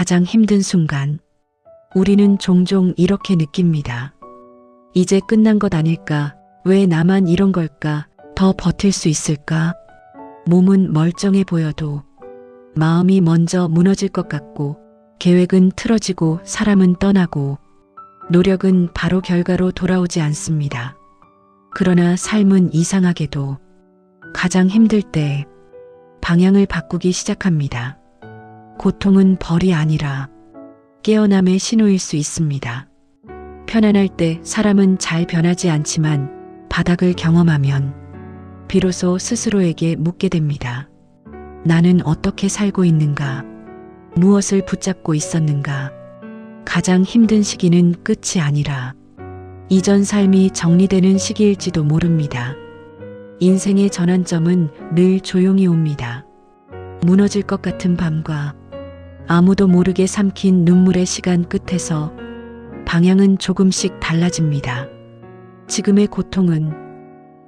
가장 힘든 순간. 우리는 종종 이렇게 느낍니다. 이제 끝난 것 아닐까? 왜 나만 이런 걸까? 더 버틸 수 있을까? 몸은 멀쩡해 보여도 마음이 먼저 무너질 것 같고, 계획은 틀어지고 사람은 떠나고, 노력은 바로 결과로 돌아오지 않습니다. 그러나 삶은 이상하게도 가장 힘들 때 방향을 바꾸기 시작합니다. 고통은 벌이 아니라 깨어남의 신호일 수 있습니다. 편안할 때 사람은 잘 변하지 않지만 바닥을 경험하면 비로소 스스로에게 묻게 됩니다. 나는 어떻게 살고 있는가? 무엇을 붙잡고 있었는가? 가장 힘든 시기는 끝이 아니라 이전 삶이 정리되는 시기일지도 모릅니다. 인생의 전환점은 늘 조용히 옵니다. 무너질 것 같은 밤과 아무도 모르게 삼킨 눈물의 시간 끝에서 방향은 조금씩 달라집니다. 지금의 고통은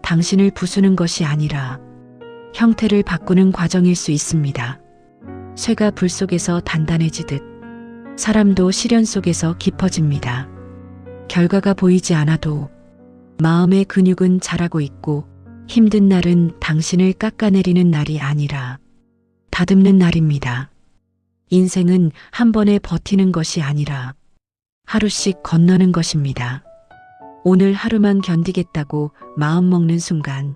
당신을 부수는 것이 아니라 형태를 바꾸는 과정일 수 있습니다. 쇠가 불 속에서 단단해지듯 사람도 시련 속에서 깊어집니다. 결과가 보이지 않아도 마음의 근육은 자라고 있고, 힘든 날은 당신을 깎아내리는 날이 아니라 다듬는 날입니다. 인생은 한 번에 버티는 것이 아니라 하루씩 건너는 것입니다. 오늘 하루만 견디겠다고 마음먹는 순간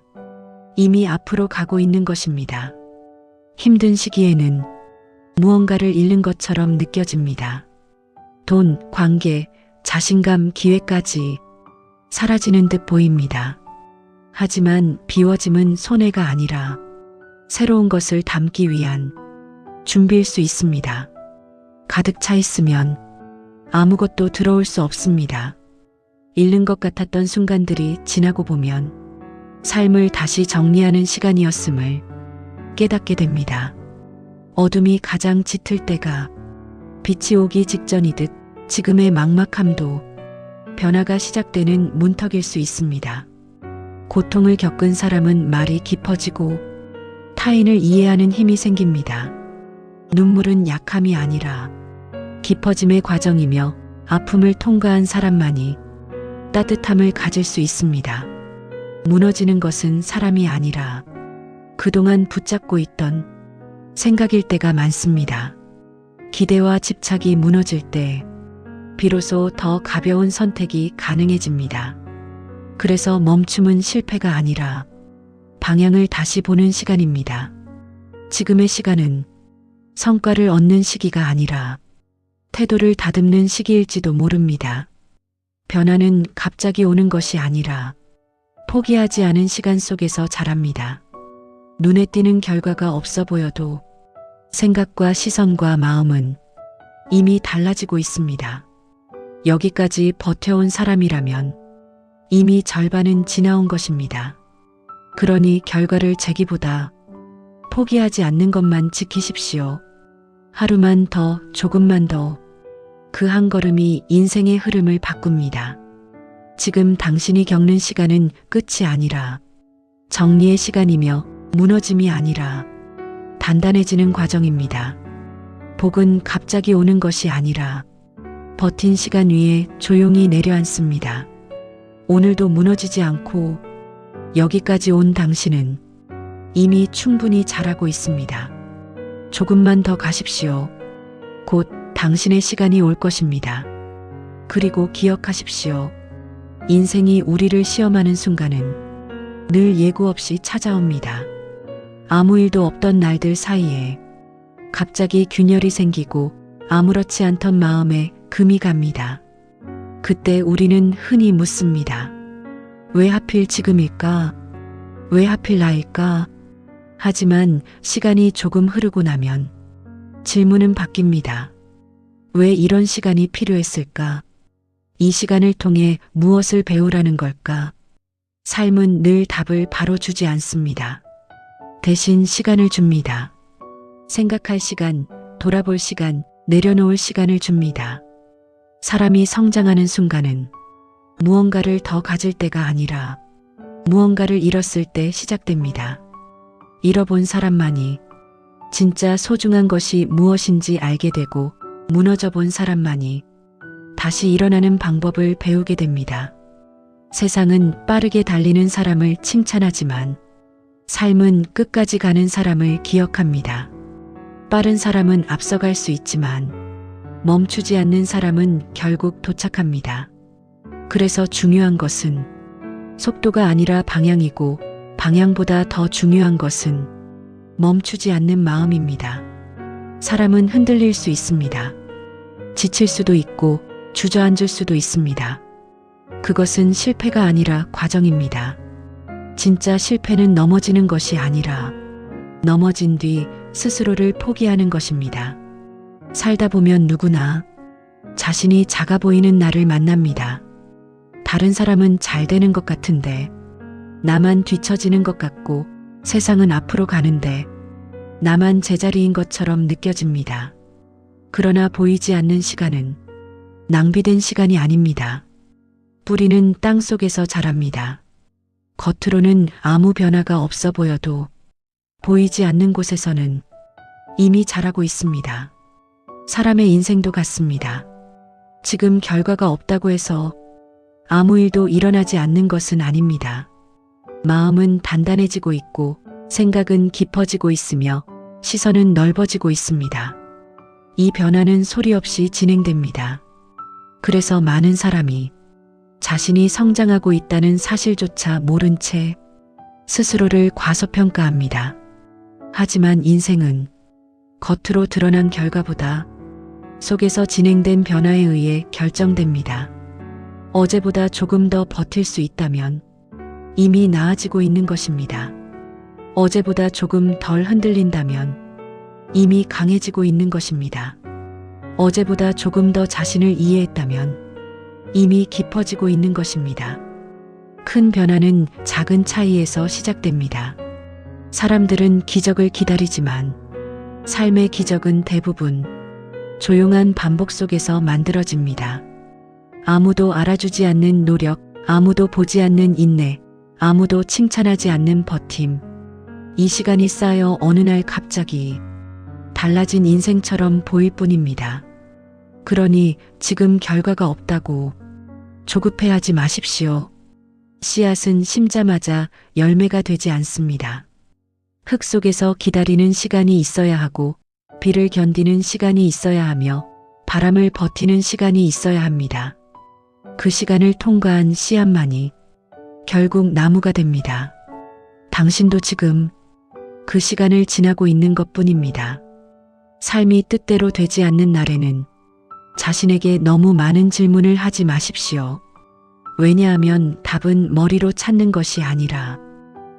이미 앞으로 가고 있는 것입니다. 힘든 시기에는 무언가를 잃는 것처럼 느껴집니다. 돈, 관계, 자신감, 기회까지 사라지는 듯 보입니다. 하지만 비워짐은 손해가 아니라 새로운 것을 담기 위한 준비일 수 있습니다. 가득 차 있으면 아무것도 들어올 수 없습니다. 잃는 것 같았던 순간들이 지나고 보면 삶을 다시 정리하는 시간이었음을 깨닫게 됩니다. 어둠이 가장 짙을 때가 빛이 오기 직전이듯 지금의 막막함도 변화가 시작되는 문턱일 수 있습니다. 고통을 겪은 사람은 말이 깊어지고 타인을 이해하는 힘이 생깁니다. 눈물은 약함이 아니라 깊어짐의 과정이며, 아픔을 통과한 사람만이 따뜻함을 가질 수 있습니다. 무너지는 것은 사람이 아니라 그동안 붙잡고 있던 생각일 때가 많습니다. 기대와 집착이 무너질 때 비로소 더 가벼운 선택이 가능해집니다. 그래서 멈춤은 실패가 아니라 방향을 다시 보는 시간입니다. 지금의 시간은 성과를 얻는 시기가 아니라 태도를 다듬는 시기일지도 모릅니다. 변화는 갑자기 오는 것이 아니라 포기하지 않은 시간 속에서 자랍니다. 눈에 띄는 결과가 없어 보여도 생각과 시선과 마음은 이미 달라지고 있습니다. 여기까지 버텨온 사람이라면 이미 절반은 지나온 것입니다. 그러니 결과를 재기보다 포기하지 않는 것만 지키십시오. 하루만 더, 조금만 더, 그 한 걸음이 인생의 흐름을 바꿉니다. 지금 당신이 겪는 시간은 끝이 아니라 정리의 시간이며, 무너짐이 아니라 단단해지는 과정입니다. 복은 갑자기 오는 것이 아니라 버틴 시간 위에 조용히 내려앉습니다. 오늘도 무너지지 않고 여기까지 온 당신은 이미 충분히 잘하고 있습니다. 조금만 더 가십시오. 곧 당신의 시간이 올 것입니다. 그리고 기억하십시오. 인생이 우리를 시험하는 순간은 늘 예고 없이 찾아옵니다. 아무 일도 없던 날들 사이에 갑자기 균열이 생기고 아무렇지 않던 마음에 금이 갑니다. 그때 우리는 흔히 묻습니다. 왜 하필 지금일까? 왜 하필 나일까? 하지만 시간이 조금 흐르고 나면 질문은 바뀝니다. 왜 이런 시간이 필요했을까? 이 시간을 통해 무엇을 배우라는 걸까? 삶은 늘 답을 바로 주지 않습니다. 대신 시간을 줍니다. 생각할 시간, 돌아볼 시간, 내려놓을 시간을 줍니다. 사람이 성장하는 순간은 무언가를 더 가질 때가 아니라 무언가를 잃었을 때 시작됩니다. 잃어본 사람만이 진짜 소중한 것이 무엇인지 알게 되고, 무너져 본 사람만이 다시 일어나는 방법을 배우게 됩니다. 세상은 빠르게 달리는 사람을 칭찬하지만 삶은 끝까지 가는 사람을 기억합니다. 빠른 사람은 앞서갈 수 있지만 멈추지 않는 사람은 결국 도착합니다. 그래서 중요한 것은 속도가 아니라 방향이고 방향보다 더 중요한 것은 멈추지 않는 마음입니다. 사람은 흔들릴 수 있습니다. 지칠 수도 있고 주저앉을 수도 있습니다. 그것은 실패가 아니라 과정입니다. 진짜 실패는 넘어지는 것이 아니라 넘어진 뒤 스스로를 포기하는 것입니다. 살다 보면 누구나 자신이 작아 보이는 날을 만납니다. 다른 사람은 잘 되는 것 같은데 나만 뒤처지는 것 같고 세상은 앞으로 가는데 나만 제자리인 것처럼 느껴집니다. 그러나 보이지 않는 시간은 낭비된 시간이 아닙니다. 뿌리는 땅 속에서 자랍니다. 겉으로는 아무 변화가 없어 보여도 보이지 않는 곳에서는 이미 자라고 있습니다. 사람의 인생도 같습니다. 지금 결과가 없다고 해서 아무 일도 일어나지 않는 것은 아닙니다. 마음은 단단해지고 있고 생각은 깊어지고 있으며 시선은 넓어지고 있습니다. 이 변화는 소리 없이 진행됩니다. 그래서 많은 사람이 자신이 성장하고 있다는 사실조차 모른 채 스스로를 과소평가합니다. 하지만 인생은 겉으로 드러난 결과보다 속에서 진행된 변화에 의해 결정됩니다. 어제보다 조금 더 버틸 수 있다면 이미 나아지고 있는 것입니다. 어제보다 조금 덜 흔들린다면 이미 강해지고 있는 것입니다. 어제보다 조금 더 자신을 이해했다면 이미 깊어지고 있는 것입니다. 큰 변화는 작은 차이에서 시작됩니다. 사람들은 기적을 기다리지만 삶의 기적은 대부분 조용한 반복 속에서 만들어집니다. 아무도 알아주지 않는 노력, 아무도 보지 않는 인내, 아무도 칭찬하지 않는 버팀. 이 시간이 쌓여 어느 날 갑자기 달라진 인생처럼 보일 뿐입니다. 그러니 지금 결과가 없다고 조급해하지 마십시오. 씨앗은 심자마자 열매가 되지 않습니다. 흙 속에서 기다리는 시간이 있어야 하고 비를 견디는 시간이 있어야 하며 바람을 버티는 시간이 있어야 합니다. 그 시간을 통과한 씨앗만이 결국 나무가 됩니다. 당신도 지금 그 시간을 지나고 있는 것뿐입니다. 삶이 뜻대로 되지 않는 날에는 자신에게 너무 많은 질문을 하지 마십시오. 왜냐하면 답은 머리로 찾는 것이 아니라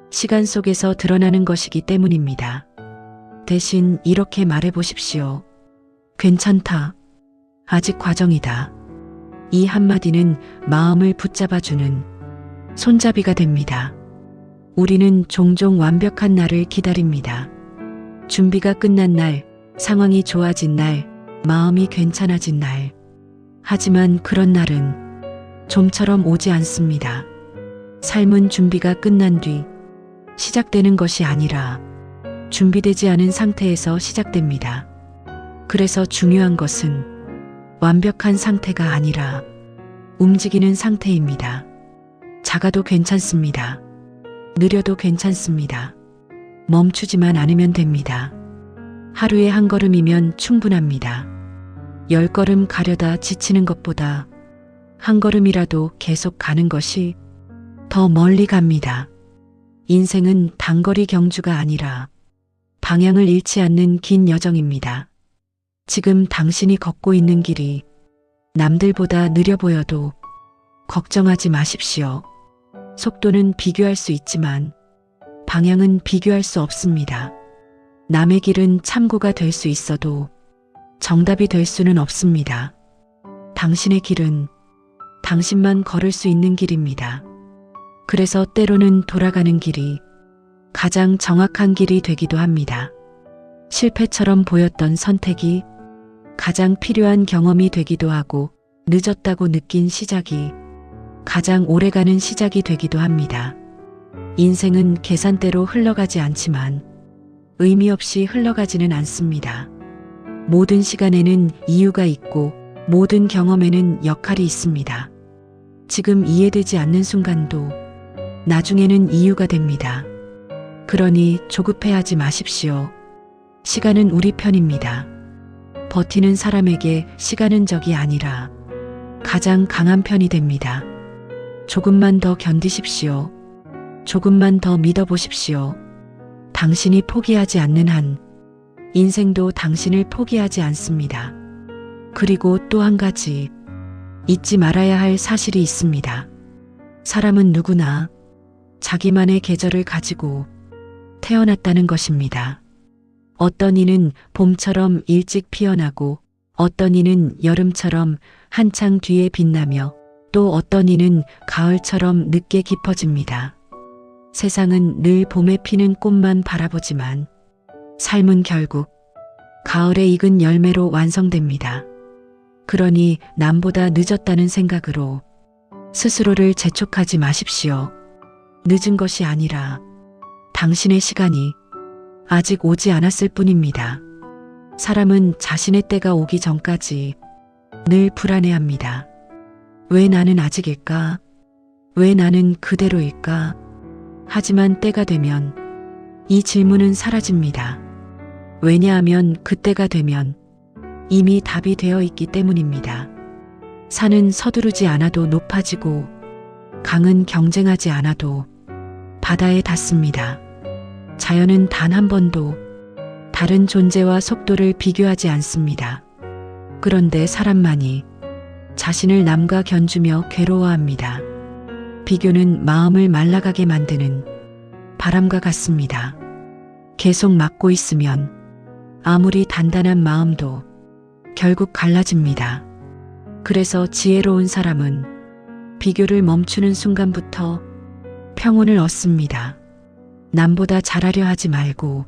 시간 속에서 드러나는 것이기 때문입니다. 대신 이렇게 말해 보십시오. 괜찮다. 아직 과정이다. 이 한마디는 마음을 붙잡아주는 손잡이가 됩니다. 우리는 종종 완벽한 날을 기다립니다. 준비가 끝난 날, 상황이 좋아진 날, 마음이 괜찮아진 날. 하지만 그런 날은 좀처럼 오지 않습니다. 삶은 준비가 끝난 뒤 시작되는 것이 아니라 준비되지 않은 상태에서 시작됩니다. 그래서 중요한 것은 완벽한 상태가 아니라 움직이는 상태입니다. 작아도 괜찮습니다. 느려도 괜찮습니다. 멈추지만 않으면 됩니다. 하루에 한 걸음이면 충분합니다. 10걸음 가려다 지치는 것보다 한 걸음이라도 계속 가는 것이 더 멀리 갑니다. 인생은 단거리 경주가 아니라 방향을 잃지 않는 긴 여정입니다. 지금 당신이 걷고 있는 길이 남들보다 느려 보여도 걱정하지 마십시오. 속도는 비교할 수 있지만 방향은 비교할 수 없습니다. 남의 길은 참고가 될 수 있어도 정답이 될 수는 없습니다. 당신의 길은 당신만 걸을 수 있는 길입니다. 그래서 때로는 돌아가는 길이 가장 정확한 길이 되기도 합니다. 실패처럼 보였던 선택이 가장 필요한 경험이 되기도 하고 늦었다고 느낀 시작이 가장 오래가는 시작이 되기도 합니다. 인생은 계산대로 흘러가지 않지만 의미 없이 흘러가지는 않습니다. 모든 시간에는 이유가 있고 모든 경험에는 역할이 있습니다. 지금 이해되지 않는 순간도 나중에는 이유가 됩니다. 그러니 조급해하지 마십시오. 시간은 우리 편입니다. 버티는 사람에게 시간은 적이 아니라 가장 강한 편이 됩니다. 조금만 더 견디십시오. 조금만 더 믿어보십시오. 당신이 포기하지 않는 한 인생도 당신을 포기하지 않습니다. 그리고 또 한 가지 잊지 말아야 할 사실이 있습니다. 사람은 누구나 자기만의 계절을 가지고 태어났다는 것입니다. 어떤 이는 봄처럼 일찍 피어나고 어떤 이는 여름처럼 한창 뒤에 빛나며 또 어떤 이는 가을처럼 늦게 깊어집니다. 세상은 늘 봄에 피는 꽃만 바라보지만 삶은 결국 가을에 익은 열매로 완성됩니다. 그러니 남보다 늦었다는 생각으로 스스로를 재촉하지 마십시오. 늦은 것이 아니라 당신의 시간이 아직 오지 않았을 뿐입니다. 사람은 자신의 때가 오기 전까지 늘 불안해합니다. 왜 나는 아직일까? 왜 나는 그대로일까? 하지만 때가 되면 이 질문은 사라집니다. 왜냐하면 그때가 되면 이미 답이 되어 있기 때문입니다. 산은 서두르지 않아도 높아지고 강은 경쟁하지 않아도 바다에 닿습니다. 자연은 단 한 번도 다른 존재와 속도를 비교하지 않습니다. 그런데 사람만이 자신을 남과 견주며 괴로워합니다. 비교는 마음을 말라가게 만드는 바람과 같습니다. 계속 막고 있으면 아무리 단단한 마음도 결국 갈라집니다. 그래서 지혜로운 사람은 비교를 멈추는 순간부터 평온을 얻습니다. 남보다 잘하려 하지 말고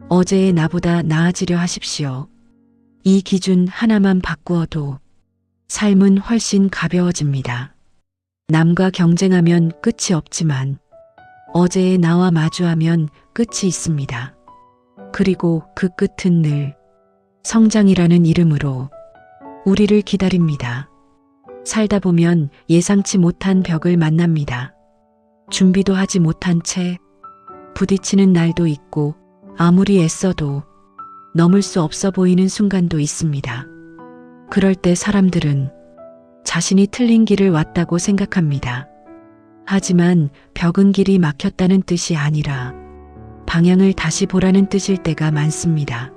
어제의 나보다 나아지려 하십시오. 이 기준 하나만 바꾸어도 삶은 훨씬 가벼워집니다. 남과 경쟁하면 끝이 없지만 어제의 나와 마주하면 끝이 있습니다. 그리고 그 끝은 늘 성장이라는 이름으로 우리를 기다립니다. 살다 보면 예상치 못한 벽을 만납니다. 준비도 하지 못한 채 부딪히는 날도 있고 아무리 애써도 넘을 수 없어 보이는 순간도 있습니다. 그럴 때 사람들은 자신이 틀린 길을 왔다고 생각합니다. 하지만 벽은 길이 막혔다는 뜻이 아니라 방향을 다시 보라는 뜻일 때가 많습니다.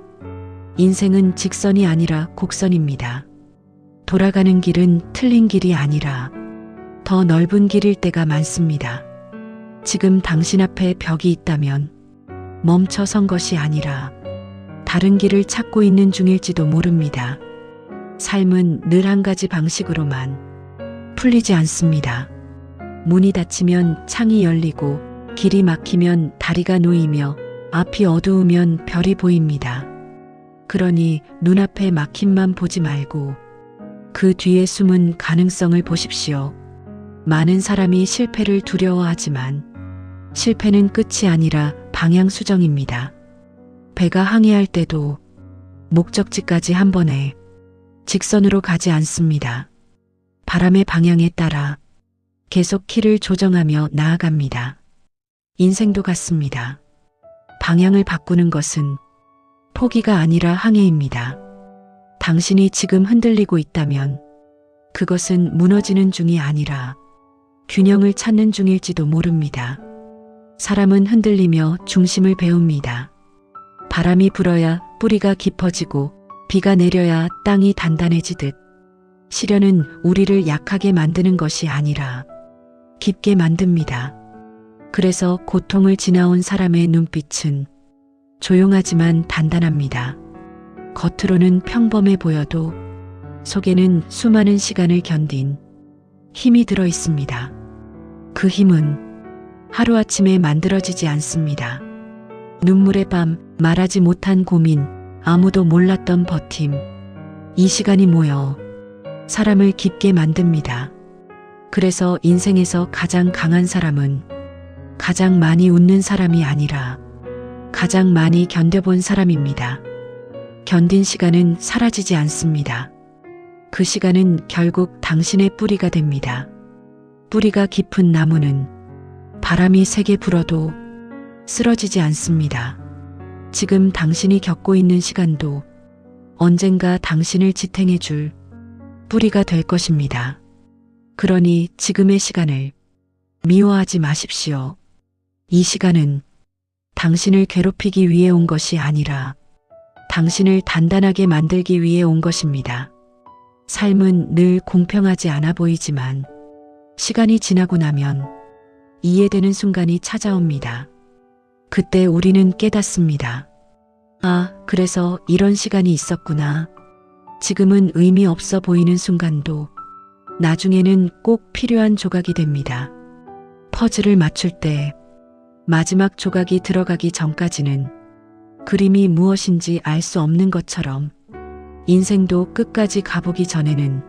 인생은 직선이 아니라 곡선입니다. 돌아가는 길은 틀린 길이 아니라 더 넓은 길일 때가 많습니다. 지금 당신 앞에 벽이 있다면 멈춰 선 것이 아니라 다른 길을 찾고 있는 중일지도 모릅니다. 삶은 늘 한 가지 방식으로만 풀리지 않습니다. 문이 닫히면 창이 열리고 길이 막히면 다리가 놓이며 앞이 어두우면 별이 보입니다. 그러니 눈앞에 막힘만 보지 말고 그 뒤에 숨은 가능성을 보십시오. 많은 사람이 실패를 두려워하지만 실패는 끝이 아니라 방향 수정입니다. 배가 항해할 때도 목적지까지 한 번에 직선으로 가지 않습니다. 바람의 방향에 따라 계속 키를 조정하며 나아갑니다. 인생도 같습니다. 방향을 바꾸는 것은 포기가 아니라 항해입니다. 당신이 지금 흔들리고 있다면 그것은 무너지는 중이 아니라 균형을 찾는 중일지도 모릅니다. 사람은 흔들리며 중심을 배웁니다. 바람이 불어야 뿌리가 깊어지고 비가 내려야 땅이 단단해지듯 시련은 우리를 약하게 만드는 것이 아니라 깊게 만듭니다. 그래서 고통을 지나온 사람의 눈빛은 조용하지만 단단합니다. 겉으로는 평범해 보여도 속에는 수많은 시간을 견딘 힘이 들어 있습니다. 그 힘은 하루아침에 만들어지지 않습니다. 눈물의 밤, 말하지 못한 고민, 아무도 몰랐던 버팀. 이 시간이 모여 사람을 깊게 만듭니다. 그래서 인생에서 가장 강한 사람은 가장 많이 웃는 사람이 아니라 가장 많이 견뎌본 사람입니다. 견딘 시간은 사라지지 않습니다. 그 시간은 결국 당신의 뿌리가 됩니다. 뿌리가 깊은 나무는 바람이 세게 불어도 쓰러지지 않습니다. 지금 당신이 겪고 있는 시간도 언젠가 당신을 지탱해 줄 뿌리가 될 것입니다. 그러니 지금의 시간을 미워하지 마십시오. 이 시간은 당신을 괴롭히기 위해 온 것이 아니라 당신을 단단하게 만들기 위해 온 것입니다. 삶은 늘 공평하지 않아 보이지만 시간이 지나고 나면 이해되는 순간이 찾아옵니다. 그때 우리는 깨닫습니다. 아, 그래서 이런 시간이 있었구나. 지금은 의미 없어 보이는 순간도 나중에는 꼭 필요한 조각이 됩니다. 퍼즐을 맞출 때 마지막 조각이 들어가기 전까지는 그림이 무엇인지 알 수 없는 것처럼 인생도 끝까지 가보기 전에는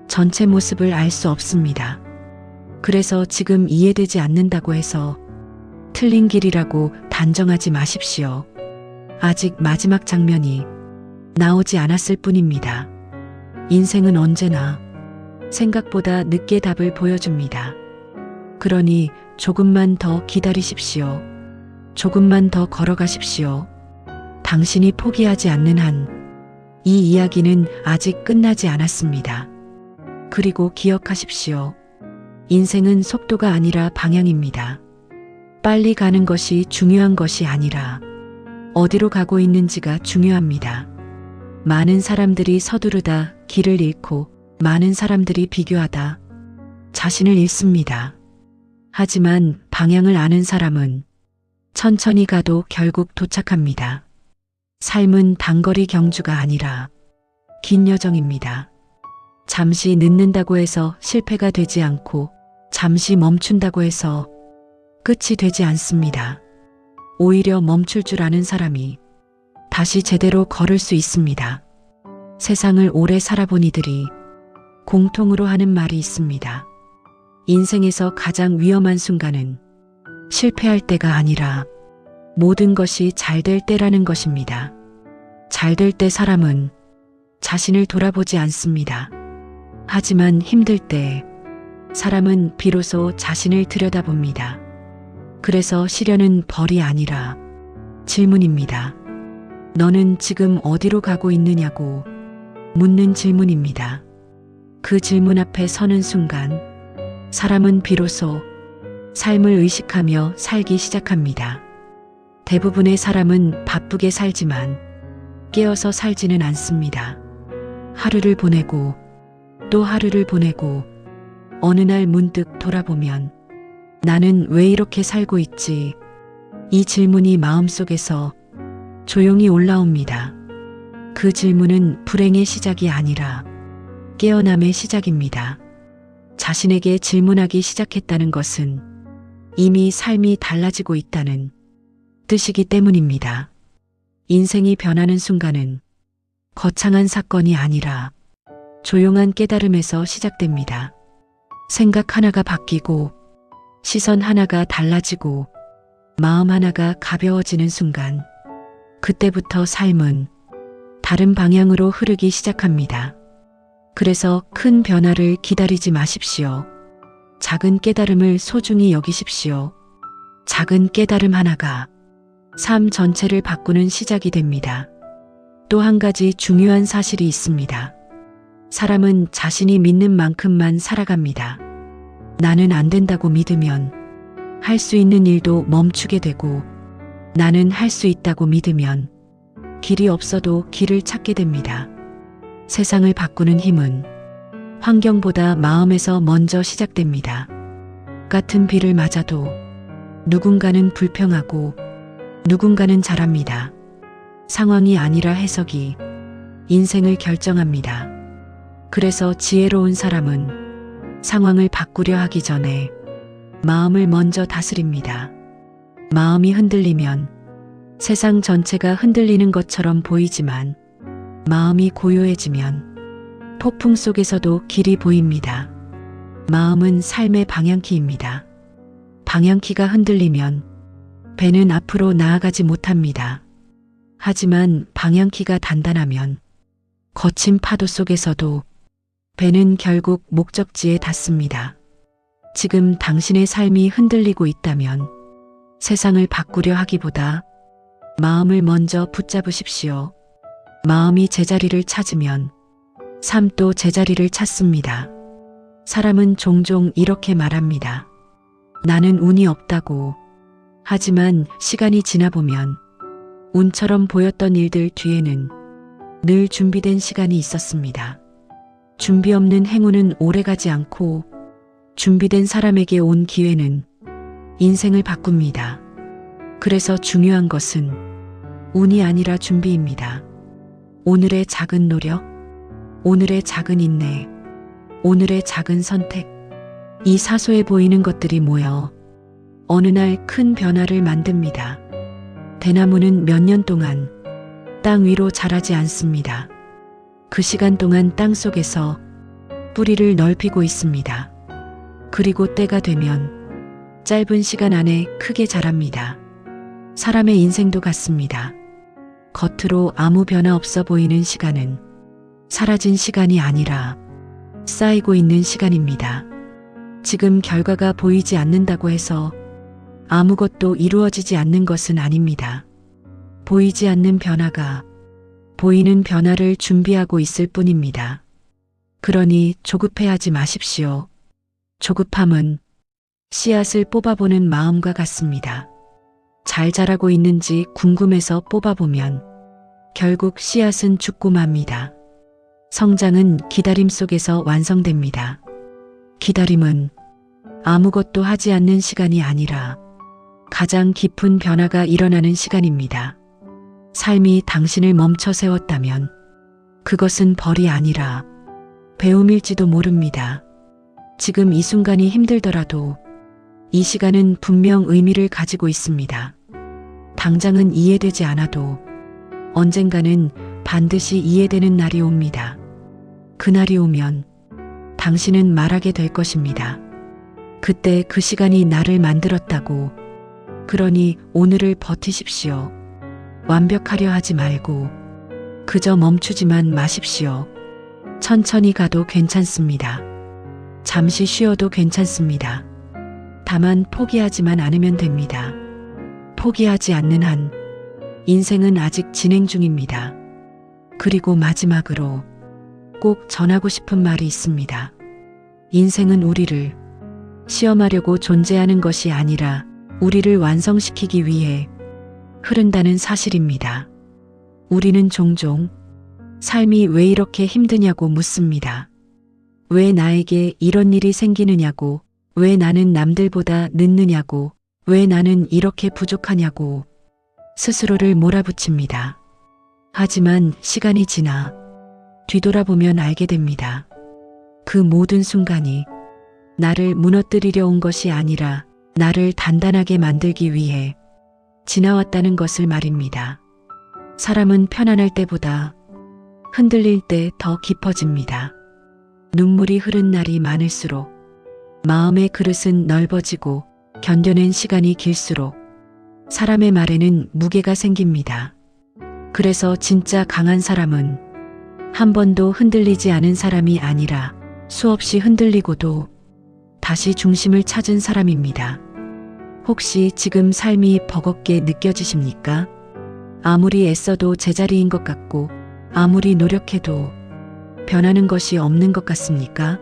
전체 모습을 알 수 없습니다. 그래서 지금 이해되지 않는다고 해서 틀린 길이라고 단정하지 마십시오. 아직 마지막 장면이 나오지 않았을 뿐입니다. 인생은 언제나 생각보다 늦게 답을 보여줍니다. 그러니 조금만 더 기다리십시오. 조금만 더 걸어가십시오. 당신이 포기하지 않는 한 이 이야기는 아직 끝나지 않았습니다. 그리고 기억하십시오. 인생은 속도가 아니라 방향입니다. 빨리 가는 것이 중요한 것이 아니라 어디로 가고 있는지가 중요합니다. 많은 사람들이 서두르다 길을 잃고 많은 사람들이 비교하다 자신을 잃습니다. 하지만 방향을 아는 사람은 천천히 가도 결국 도착합니다. 삶은 단거리 경주가 아니라 긴 여정입니다. 잠시 늦는다고 해서 실패가 되지 않고 잠시 멈춘다고 해서 끝이 되지 않습니다. 오히려 멈출 줄 아는 사람이 다시 제대로 걸을 수 있습니다. 세상을 오래 살아본 이들이 공통으로 하는 말이 있습니다. 인생에서 가장 위험한 순간은 실패할 때가 아니라 모든 것이 잘 될 때라는 것입니다. 잘 될 때 사람은 자신을 돌아보지 않습니다. 하지만 힘들 때 사람은 비로소 자신을 들여다봅니다. 그래서 시련은 벌이 아니라 질문입니다. 너는 지금 어디로 가고 있느냐고 묻는 질문입니다. 그 질문 앞에 서는 순간 사람은 비로소 삶을 의식하며 살기 시작합니다. 대부분의 사람은 바쁘게 살지만 깨어서 살지는 않습니다. 하루를 보내고 또 하루를 보내고 어느 날 문득 돌아보면 나는 왜 이렇게 살고 있지? 이 질문이 마음속에서 조용히 올라옵니다. 그 질문은 불행의 시작이 아니라 깨어남의 시작입니다. 자신에게 질문하기 시작했다는 것은 이미 삶이 달라지고 있다는 뜻이기 때문입니다. 인생이 변하는 순간은 거창한 사건이 아니라 조용한 깨달음에서 시작됩니다. 생각 하나가 바뀌고 시선 하나가 달라지고 마음 하나가 가벼워지는 순간 그때부터 삶은 다른 방향으로 흐르기 시작합니다. 그래서 큰 변화를 기다리지 마십시오. 작은 깨달음을 소중히 여기십시오. 작은 깨달음 하나가 삶 전체를 바꾸는 시작이 됩니다. 또 한 가지 중요한 사실이 있습니다. 사람은 자신이 믿는 만큼만 살아갑니다. 나는 안 된다고 믿으면 할 수 있는 일도 멈추게 되고 나는 할 수 있다고 믿으면 길이 없어도 길을 찾게 됩니다. 세상을 바꾸는 힘은 환경보다 마음에서 먼저 시작됩니다. 같은 비를 맞아도 누군가는 불평하고 누군가는 잘합니다. 상황이 아니라 해석이 인생을 결정합니다. 그래서 지혜로운 사람은 상황을 바꾸려 하기 전에 마음을 먼저 다스립니다. 마음이 흔들리면 세상 전체가 흔들리는 것처럼 보이지만 마음이 고요해지면 폭풍 속에서도 길이 보입니다. 마음은 삶의 방향키입니다. 방향키가 흔들리면 배는 앞으로 나아가지 못합니다. 하지만 방향키가 단단하면 거친 파도 속에서도 배는 결국 목적지에 닿습니다. 지금 당신의 삶이 흔들리고 있다면 세상을 바꾸려 하기보다 마음을 먼저 붙잡으십시오. 마음이 제자리를 찾으면 삶도 제자리를 찾습니다. 사람은 종종 이렇게 말합니다. 나는 운이 없다고. 하지만 시간이 지나보면 운처럼 보였던 일들 뒤에는 늘 준비된 시간이 있었습니다. 준비 없는 행운은 오래가지 않고 준비된 사람에게 온 기회는 인생을 바꿉니다. 그래서 중요한 것은 운이 아니라 준비입니다. 오늘의 작은 노력, 오늘의 작은 인내, 오늘의 작은 선택, 이 사소해 보이는 것들이 모여 어느 날 큰 변화를 만듭니다. 대나무는 몇 년 동안 땅 위로 자라지 않습니다. 그 시간 동안 땅 속에서 뿌리를 넓히고 있습니다. 그리고 때가 되면 짧은 시간 안에 크게 자랍니다. 사람의 인생도 같습니다. 겉으로 아무 변화 없어 보이는 시간은 사라진 시간이 아니라 쌓이고 있는 시간입니다. 지금 결과가 보이지 않는다고 해서 아무것도 이루어지지 않는 것은 아닙니다. 보이지 않는 변화가 보이는 변화를 준비하고 있을 뿐입니다. 그러니 조급해하지 마십시오. 조급함은 씨앗을 뽑아보는 마음과 같습니다. 잘 자라고 있는지 궁금해서 뽑아보면 결국 씨앗은 죽고 맙니다. 성장은 기다림 속에서 완성됩니다. 기다림은 아무것도 하지 않는 시간이 아니라 가장 깊은 변화가 일어나는 시간입니다. 삶이 당신을 멈춰 세웠다면 그것은 벌이 아니라 배움일지도 모릅니다. 지금 이 순간이 힘들더라도 이 시간은 분명 의미를 가지고 있습니다. 당장은 이해되지 않아도 언젠가는 반드시 이해되는 날이 옵니다. 그날이 오면 당신은 말하게 될 것입니다. 그때 그 시간이 나를 만들었다고. 그러니 오늘을 버티십시오. 완벽하려 하지 말고 그저 멈추지만 마십시오. 천천히 가도 괜찮습니다. 잠시 쉬어도 괜찮습니다. 다만 포기하지만 않으면 됩니다. 포기하지 않는 한 인생은 아직 진행 중입니다. 그리고 마지막으로 꼭 전하고 싶은 말이 있습니다. 인생은 우리를 시험하려고 존재하는 것이 아니라 우리를 완성시키기 위해 흐른다는 사실입니다. 우리는 종종 삶이 왜 이렇게 힘드냐고 묻습니다. 왜 나에게 이런 일이 생기느냐고, 왜 나는 남들보다 늦느냐고, 왜 나는 이렇게 부족하냐고 스스로를 몰아붙입니다. 하지만 시간이 지나 뒤돌아보면 알게 됩니다. 그 모든 순간이 나를 무너뜨리려 온 것이 아니라 나를 단단하게 만들기 위해 지나왔다는 것을 말입니다. 사람은 편안할 때보다 흔들릴 때 더 깊어집니다. 눈물이 흐른 날이 많을수록 마음의 그릇은 넓어지고 견뎌낸 시간이 길수록 사람의 말에는 무게가 생깁니다. 그래서 진짜 강한 사람은 한 번도 흔들리지 않은 사람이 아니라 수없이 흔들리고도 다시 중심을 찾은 사람입니다. 혹시 지금 삶이 버겁게 느껴지십니까? 아무리 애써도 제자리인 것 같고 아무리 노력해도 변하는 것이 없는 것 같습니까?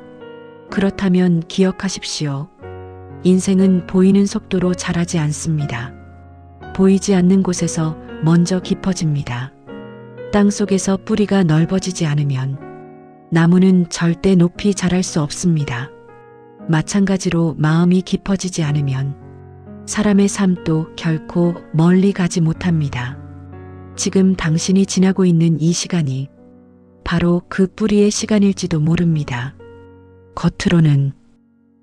그렇다면 기억하십시오. 인생은 보이는 속도로 자라지 않습니다. 보이지 않는 곳에서 먼저 깊어집니다. 땅 속에서 뿌리가 넓어지지 않으면 나무는 절대 높이 자랄 수 없습니다. 마찬가지로 마음이 깊어지지 않으면 사람의 삶도 결코 멀리 가지 못합니다. 지금 당신이 지나고 있는 이 시간이 바로 그 뿌리의 시간일지도 모릅니다. 겉으로는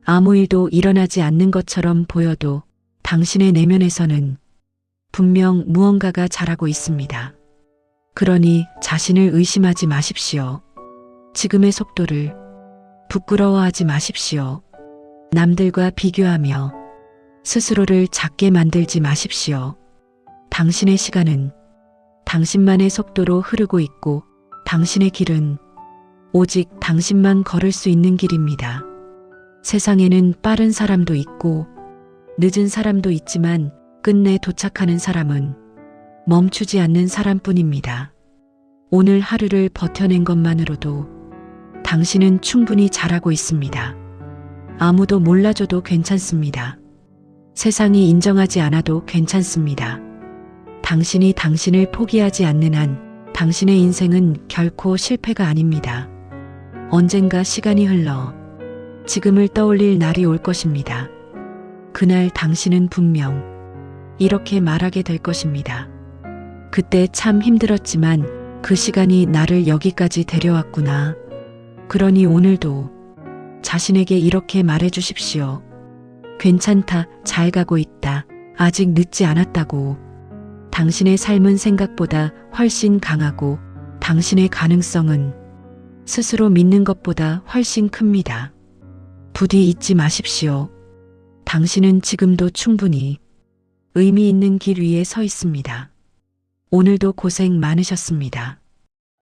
아무 일도 일어나지 않는 것처럼 보여도 당신의 내면에서는 분명 무언가가 자라고 있습니다. 그러니 자신을 의심하지 마십시오. 지금의 속도를 부끄러워하지 마십시오. 남들과 비교하며 스스로를 작게 만들지 마십시오. 당신의 시간은 당신만의 속도로 흐르고 있고 당신의 길은 오직 당신만 걸을 수 있는 길입니다. 세상에는 빠른 사람도 있고 늦은 사람도 있지만 끝내 도착하는 사람은 멈추지 않는 사람뿐입니다. 오늘 하루를 버텨낸 것만으로도 당신은 충분히 잘하고 있습니다. 아무도 몰라줘도 괜찮습니다. 세상이 인정하지 않아도 괜찮습니다. 당신이 당신을 포기하지 않는 한 당신의 인생은 결코 실패가 아닙니다. 언젠가 시간이 흘러 지금을 떠올릴 날이 올 것입니다. 그날 당신은 분명 이렇게 말하게 될 것입니다. 그때 참 힘들었지만 그 시간이 나를 여기까지 데려왔구나. 그러니 오늘도 자신에게 이렇게 말해 주십시오. 괜찮다, 잘 가고 있다, 아직 늦지 않았다고. 당신의 삶은 생각보다 훨씬 강하고 당신의 가능성은 스스로 믿는 것보다 훨씬 큽니다. 부디 잊지 마십시오. 당신은 지금도 충분히 의미 있는 길 위에 서 있습니다. 오늘도 고생 많으셨습니다.